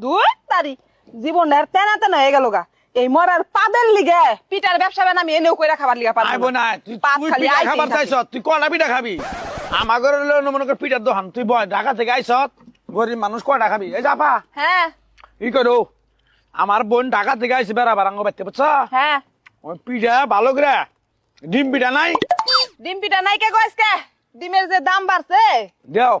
দুই তারি জীবনের তেনা তেনা হয়ে গেল গা। এই মরার পাদের লিগে পিঠার ব্যবসা বানামি এনেও কইরা খাবার লিগা পারবো আইবো না তুই পিঠা খাবার চাইছ তুই কয়টা পিঠা খাবি আমার ঘরে মনে কর পিঠার দোকান তুই বয় ঢাকা থেকে আইছ গরিব মানুষ কয়টা খাবি এই যাপা হ্যাঁ ই করো আমার বোন ঢাকা থেকে আইছে বেড়া বারাঙ্গ বাইতে বুঝছ হ্যাঁ ওই পিঠা ভালো করে ডিম পিঠা নাই ডিম পিঠা নাই কে কইস কে ডিমের যে দাম বাড়ছে দেও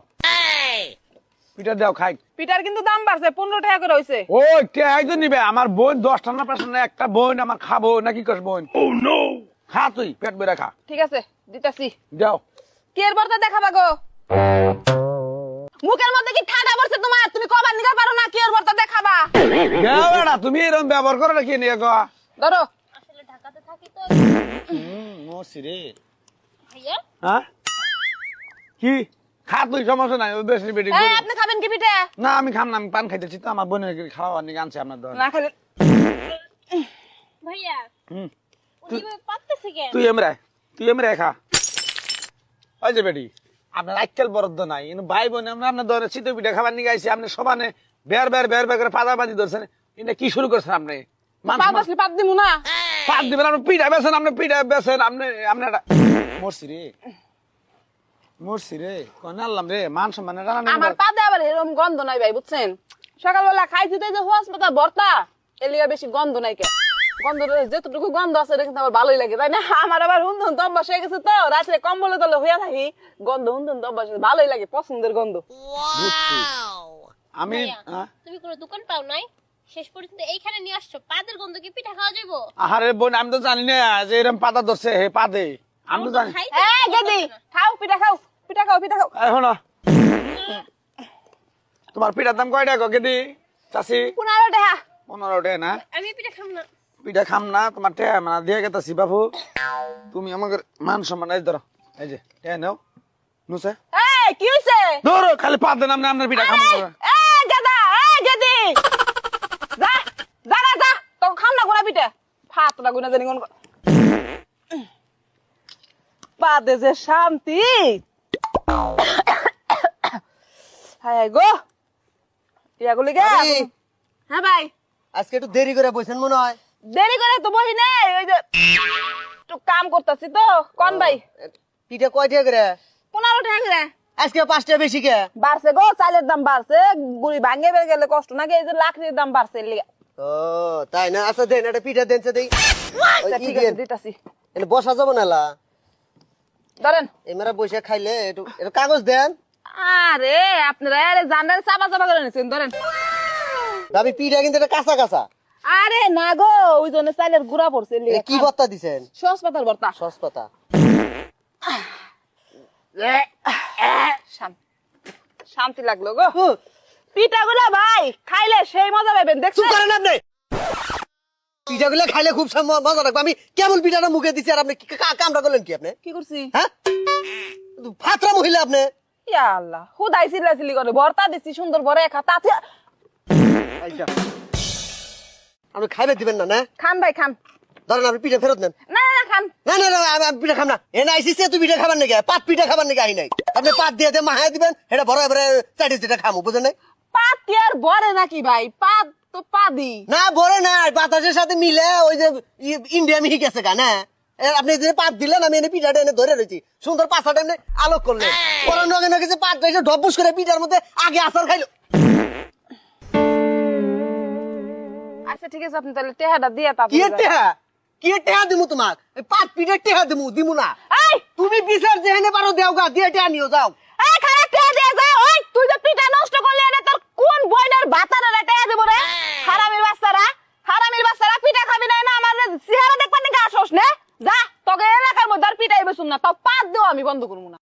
পিঠা দেও খাই পিঠার কিন্তু দাম বাড়ছে 15 টাকা করে হইছে ওই কে একজন নিবে আমার বোন 10টা না 5টা না একটা বোন আমার খাবো নাকি কস বোন ও নো খা তুই পেট বেড়া খা ঠিক আছে দিতাছি যাও কি এর বর্তা দেখাবা গো মুখের মধ্যে কি ঠাডা পড়ছে তোমার তুমি কবার নিগা পারো না কি এর বর্তা দেখাবা যাও বেড়া তুমি এরকম ব্যবহার করো নাকি নিয়ে গো ধরো আসলে ঢাকাতে থাকি তো মসি রে ভাইয়া হ্যাঁ কি খা তুই সমস্যা নাই বেশি বেটি এই আপনি খাবেন কি পিঠা না আমি খাম না আমি পান খাইতেছি তো আমার বোনের খাওয়ার নিয়ে আনছে আপনার দোকানে না খালি ভাইয়া হুম উনি পারতেছে কেন তুই এমরে খা ওই যে বেটি আপনার আজকাল বরাদ্দ নাই কিন্তু ভাই বোন আমরা আপনার দরে শীতের পিঠা খাবার নিয়ে আইছি আপনি সবানে বের করে পাদাবাজি ধরছেন এটা কি শুরু করছেন আপনি পাঁচ বসলি পাত দিমু না পাত দিবেন আপনি পিঠা বেছেন আপনি পিঠা বেছেন আপনি আপনার মরছি রে কোন আল্লাম রে মান সম্মানের রান্না আমার পাদে আবার এরকম গন্ধ নাই ভাই বুঝছেন সকালবেলা খাইছি তো এই যে হাসপাতাল ভর্তা এর লিগে বেশি গন্ধ নাই কে গন্ধ যেতটুকু গন্ধ আছে এটা কিন্তু আমার ভালোই লাগে তাই না আমার আবার হুন্দুন তো অভ্যাস হয়ে গেছে তো রাত্রে কম্বলে তলে হইয়া থাকি গন্ধ হুন্দুন তো অভ্যাস ভালোই লাগে পছন্দের গন্ধ আমি ভাইয়া, তুমি কোনো দোকান পাও নাই শেষ পর্যন্ত এইখানে নিয়ে আসছো পাদের গন্ধ কি পিঠা খাওয়া যাইবো আহারে বোন আমি তো জানি না যে এরকম পাতা ধরছে হে পাদে আমি তো জানি খাইতে এই গেদি খাও পিঠা খাও এখন তোমার পিঠার দাম কয় টাকা কেদি চাষি 15 টাকা 15 টাকা না আমি পিঠা খাম না পিঠা খাম না তোমার টেয়া মানে দিয়ে গেতাছি বাবু তুমি আমাকে মান সম্মান এই ধরো এই যে টেয়া নাও নুসে এই কি হইছে ধরো খালি পাত দেন আপনি আপনার পিঠা খাম এই গেদা এই গেদি যা তো খাম না কোনা পিঠা ফাতটা গুনা জানি কোন পাদে যে শান্তি হায় গো ইয়াগুলি গে হ্যাঁ ভাই আজকে একটু দেরি করে বসেন মনে হয়। দেরি করে তো বহি নাই ওই যে একটু কাম করতেছি তো কোন ভাই পিঠা কয় টাকা করে? 15 টাকা করে আজকে 5 টাকা বেশি কে? বাড়ছে গো চালের দাম বাড়ছে বুড়ি ভাঙে বের গেলে কষ্ট নাকি এই যে লাকড়ির দাম বাড়ছে লিগা ও তাই না, আচ্ছা দেন একটা পিঠা দেন তো দেই। ওই আচ্ছা, ই ঠিক দেন। আছে দিতাছি এনে বসা যাব না লা, ধরেন এমরা বসে খাইলে একটু একটু কাগজ দেন। আরে আপনারা আরে জানার চাপা করে নিছেন ধরেন আমি পিঠা কিন্তু এটা কাঁচা কাঁচা। আরে না গো ওই জন্য চালের গুড়া পড়ছে লিগা কি ভর্তা দিছেন? সস পাতার ভর্তা সস পাতা। শান্তি লাগলো গো পিঠাগুলো ভাই খাইলে সেই মজা পাবেন চুপ দেখছেন করেন আপনি। পিঠাগুলো খাইলে খুব মজা লাগবে। আমি কেবল পিঠাটা মুখে দিছি আর আপনি কামটা করলেন কি আপনি? কি করছি হ্যাঁ ফাতরা মহিলা আপনি। ইয়া আল্লাহ হুদাই চিল্লাচিল্লি করে ভর্তা দিছি সুন্দর ভরে খা তাতে আপনি খাইবে দিবেন না না? খান ভাই খান ধরেন আপনি পিঠা ফেরত নেন। না না খান না না না আমি পিঠা খাম না। এনে আইসিস তুই পিঠা খাবার নাকি? পাত পিঠা খাবার নাকি আই নাই? আপনি পাত দিয়ে দিয়ে মাহায় দিবেন, এটা ভরে ভরে চাটিস যেটা খামু, বুঝেন নাই? পাত কি আর ভরে নাকি ভাই পাত তো পাদি না ভরে নাই, বাতাসের সাথে মিলে ওই যে ইন্ডিয়া মিহি গেছে গা না। আপনি যে পাত দিলেন আমি এনে পিঠাটা এনে ধরে রয়েছি সুন্দর পাঁচটা এমনি আলোক করলেন, পরে নগে নগে যে পাতটা এসে ঢবুস করে পিঠার মধ্যে আগে আসার খাইলো। আচ্ছা ঠিক আছে আপনি তাহলে টেহাটা দিয়ে কি তারপরে টেহা কি টেহা দিমু তোমাক? পাত পিঠা টেহা দিমু না। এই তুমি বিচার যেখানে পারো দেও গা, দিয়ে টেহা নিও যাও। এই খারাপ টেহা দিয়ে যা ওই তুই যে পিঠা নষ্ট করলি এটা তোর কোন বইনের বাতারে টেহা দেব রে হারামির বাচ্চারা পিঠা খাবি না না আমার চেহারা দেখবার নাকি আসোস না যা তোকে এলাকার মধ্যে আর পিঠাই বেসুন না তাও পাত দিও আমি বন্ধ করবো না।